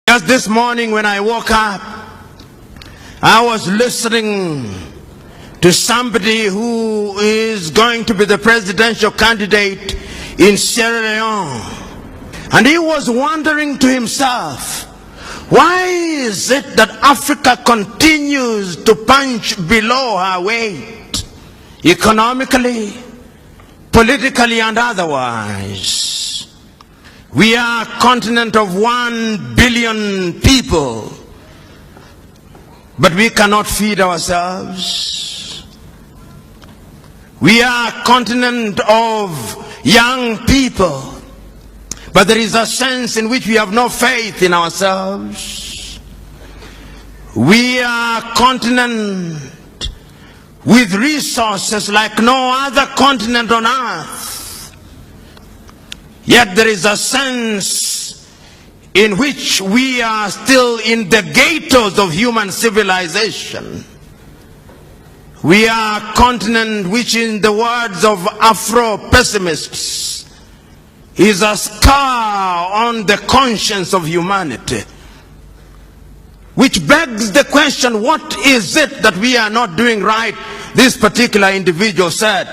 Just this morning when I woke up, I was listening to somebody who is going to be the presidential candidate in Sierra Leone. And he was wondering to himself, why is it that Africa continues to punch below her weight, economically, politically, and otherwise? We are a continent of 1 billion people, but we cannot feed ourselves. We are a continent of young people, but there is a sense in which we have no faith in ourselves. We are a continent with resources like no other continent on earth. Yet there is a sense in which we are still in the ghettos of human civilization. We are a continent which, in the words of Afro-pessimists, is a scar on the conscience of humanity. Which begs the question, what is it that we are not doing right? This particular individual said,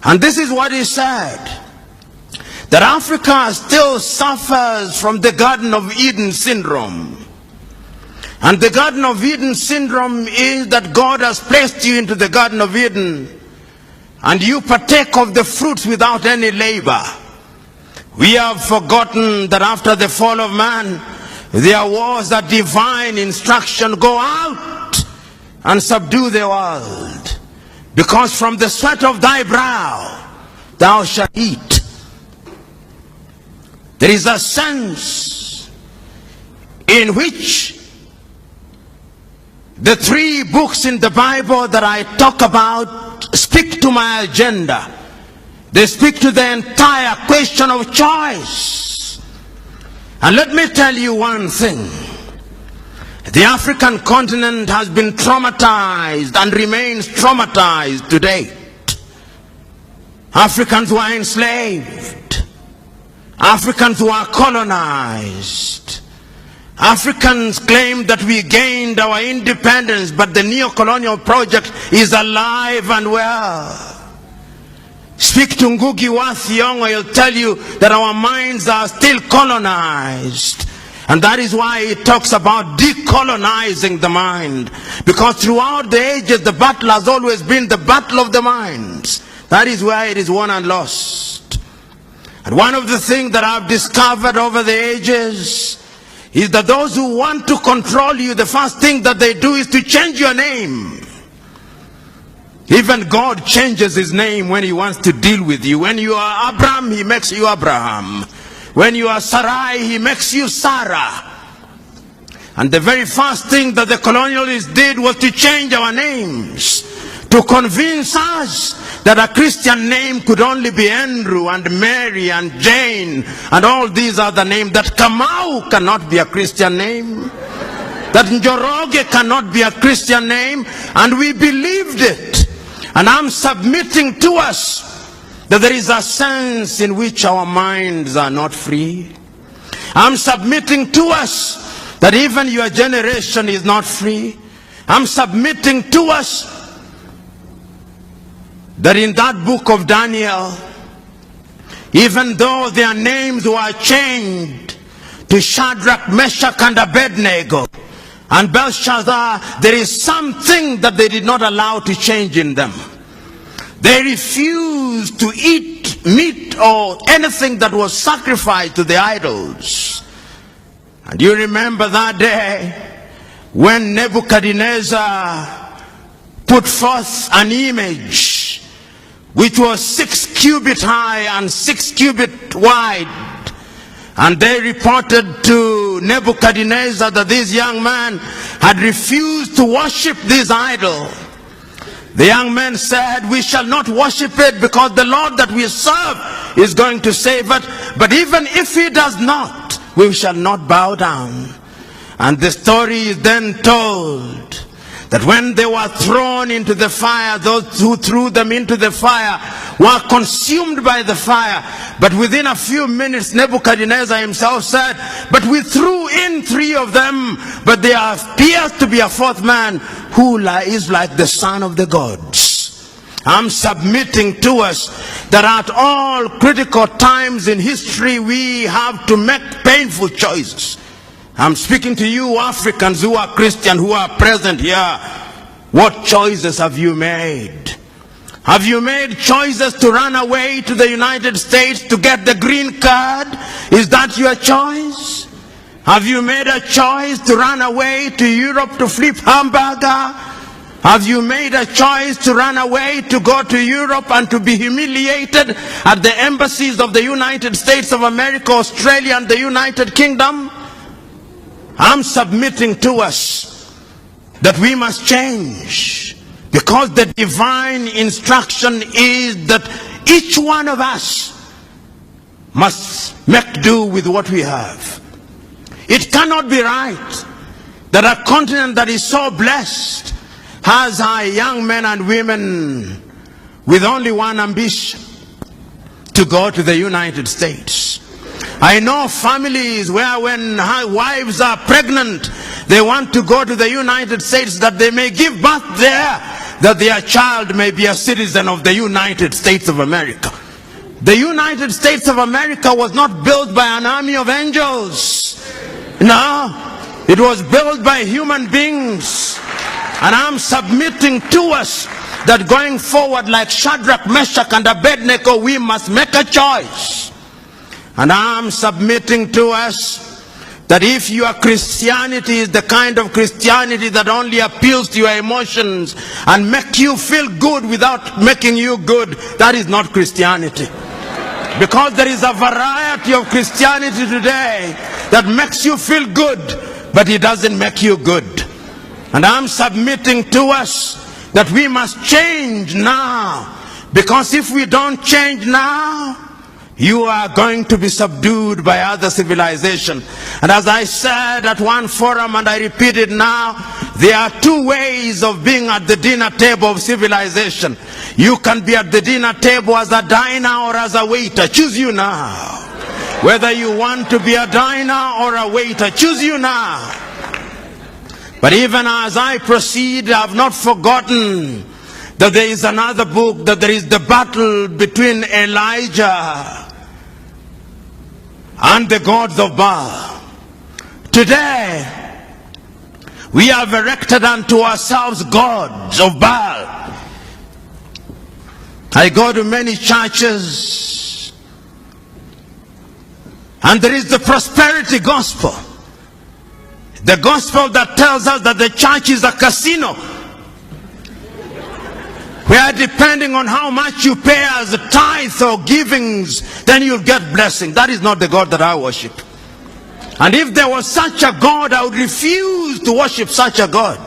and this is what he said, that Africa still suffers from the Garden of Eden syndrome. And the Garden of Eden syndrome is that God has placed you into the Garden of Eden and you partake of the fruits without any labor. We have forgotten that after the fall of man, there was a divine instruction: go out and subdue the world, because from the sweat of thy brow thou shalt eat. There is a sense in which the 3 books in the Bible that I talk about speak to my agenda. They speak to the entire question of choice. And let me tell you one thing. The African continent has been traumatized and remains traumatized to date. Africans were enslaved. Africans were colonized. Africans claim that we gained our independence, but the neo-colonial project is alive and well. Speak to Ngugi wa Thiong'o, he'll tell you that our minds are still colonized. And that is why he talks about decolonizing the mind. Because throughout the ages, the battle has always been the battle of the minds. That is why it is won and lost. And one of the things that I've discovered over the ages is that those who want to control you, the first thing that they do is to change your name. Even God changes his name when he wants to deal with you. When you are Abraham, he makes you Abraham. When you are Sarai, he makes you Sarah. And the very first thing that the colonialists did was to change our names, to convince us that a Christian name could only be Andrew and Mary and Jane and all these other names, that Kamau cannot be a Christian name, that Njoroge cannot be a Christian name, and we believed it. And I'm submitting to us that there is a sense in which our minds are not free. I'm submitting to us that even your generation is not free. I'm submitting to us that in that book of Daniel, even though their names were changed to Shadrach, Meshach, and Abednego, and Belshazzar, there is something that they did not allow to change in them. They refused to eat meat or anything that was sacrificed to the idols. And you remember that day when Nebuchadnezzar put forth an image which was 6 cubits high and 6 cubits wide. And they reported to Nebuchadnezzar that this young man had refused to worship this idol. The young man said, we shall not worship it because the Lord that we serve is going to save it. But even if he does not, we shall not bow down. And the story is then told that when they were thrown into the fire, those who threw them into the fire were consumed by the fire. But within a few minutes, Nebuchadnezzar himself said, but we threw in 3 of them, but there appears to be a 4th man who is like the son of the gods. I'm submitting to us that at all critical times in history, we have to make painful choices. I'm speaking to you Africans who are Christian, who are present here. What choices have you made? Have you made choices to run away to the United States to get the green card? Is that your choice? Have you made a choice to run away to Europe to flip hamburger? Have you made a choice to run away to go to Europe and to be humiliated at the embassies of the United States of America, Australia, and the United Kingdom? I'm submitting to us that we must change, because the divine instruction is that each one of us must make do with what we have. It cannot be right that a continent that is so blessed has our young men and women with only one ambition: to go to the United States. I know families where when wives are pregnant, they want to go to the United States that they may give birth there, that their child may be a citizen of the United States of America. The United States of America was not built by an army of angels. No, it was built by human beings. And I'm submitting to us that going forward, like Shadrach, Meshach, and Abednego, we must make a choice. And I'm submitting to us that if your Christianity is the kind of Christianity that only appeals to your emotions and make you feel good without making you good, that is not Christianity. Because there is a variety of Christianity today that makes you feel good, but it doesn't make you good. And I'm submitting to us that we must change now, because if we don't change now, you are going to be subdued by other civilization. And as I said at one forum, and I repeat it now, there are 2 ways of being at the dinner table of civilization. You can be at the dinner table as a diner or as a waiter. Choose you now. Whether you want to be a diner or a waiter, choose you now. But even as I proceed, I have not forgotten that there is another book, that there is the battle between Elijah and the gods of Baal. Today, we have erected unto ourselves gods of Baal. I go to many churches, and there is the prosperity gospel. The gospel that tells us that the church is a casino, where depending on how much you pay as a tithe or givings, then you'll get blessing. That is not the God that I worship. And if there was such a God, I would refuse to worship such a God.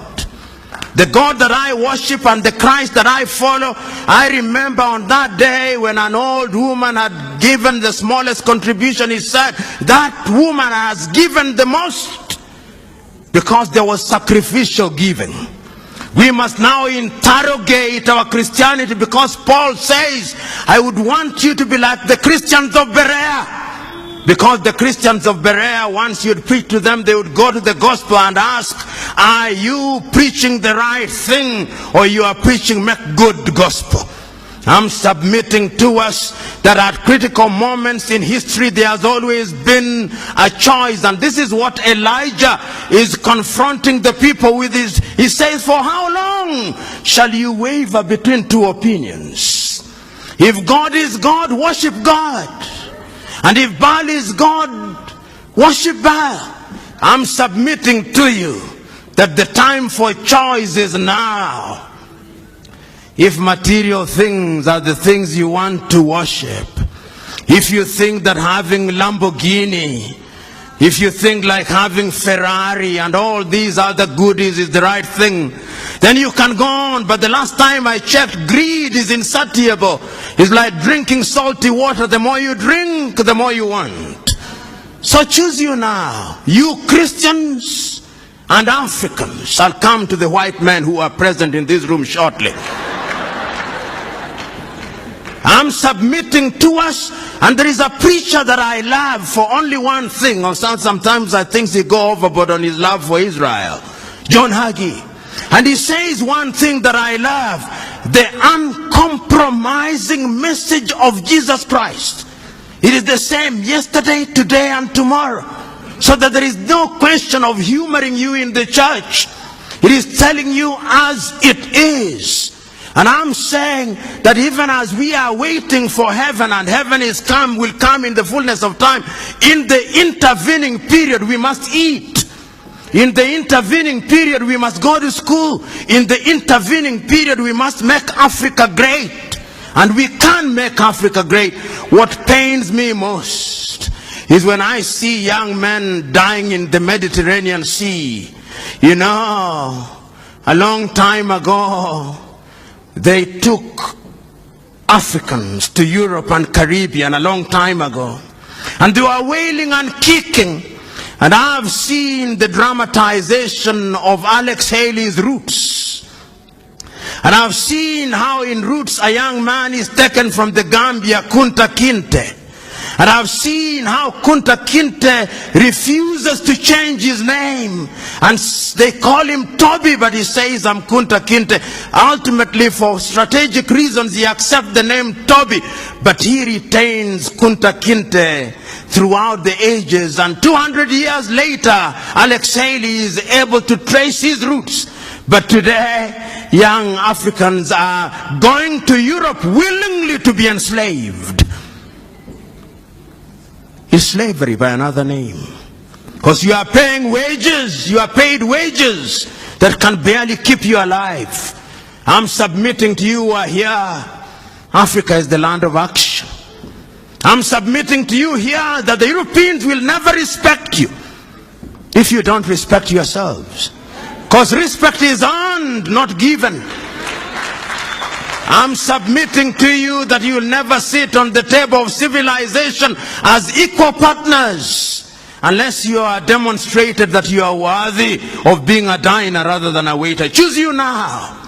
The God that I worship and the Christ that I follow, I remember on that day when an old woman had given the smallest contribution, he said, that woman has given the most, because there was sacrificial giving. We must now interrogate our Christianity, because Paul says, I would want you to be like the Christians of Berea. Because the Christians of Berea, once you'd preach to them, they would go to the gospel and ask, are you preaching the right thing, or you are preaching make good gospel? I'm submitting to us that at critical moments in history, there has always been a choice. And this is what Elijah is confronting the people with. He says, for how long shall you waver between 2 opinions? If God is God, worship God. And if Baal is God, worship Baal. I'm submitting to you that the time for choice is now. If material things are the things you want to worship, if you think that having Lamborghini, if you think like having Ferrari and all these other goodies is the right thing, then you can go on. But the last time I checked, greed is insatiable. It's like drinking salty water. The more you drink, the more you want. So choose you now. You Christians and Africans shall come to the white men who are present in this room shortly. I'm submitting to us, and there is a preacher that I love for only one thing, or sometimes I think he go overboard on his love for Israel, John Hagee. And he says one thing that I love, the uncompromising message of Jesus Christ. It is the same yesterday, today, and tomorrow. So that there is no question of humoring you in the church. It is telling you as it is. And I'm saying that even as we are waiting for heaven, and heaven will come in the fullness of time, in the intervening period we must eat. In the intervening period we must go to school. In the intervening period we must make Africa great. And we can make Africa great. What pains me most is when I see young men dying in the Mediterranean Sea. You know, a long time ago, they took Africans to Europe and Caribbean a long time ago. And they were wailing and kicking. And I've seen the dramatization of Alex Haley's Roots. And I've seen how in Roots a young man is taken from the Gambia, Kunta Kinte. And I've seen how Kunta Kinte refuses to change his name. And they call him Toby, but he says, I'm Kunta Kinte. Ultimately, for strategic reasons, he accepts the name Toby. But he retains Kunta Kinte throughout the ages. And 200 years later, Alex Haley is able to trace his roots. But today, young Africans are going to Europe willingly to be enslaved. Is slavery by another name. Because you are paying wages, you are paid wages that can barely keep you alive. I'm submitting to you who are here, Africa is the land of action. I'm submitting to you here that the Europeans will never respect you if you don't respect yourselves. Because respect is earned, not given. I'm submitting to you that you will never sit on the table of civilization as equal partners unless you are demonstrated that you are worthy of being a diner rather than a waiter. Choose you now.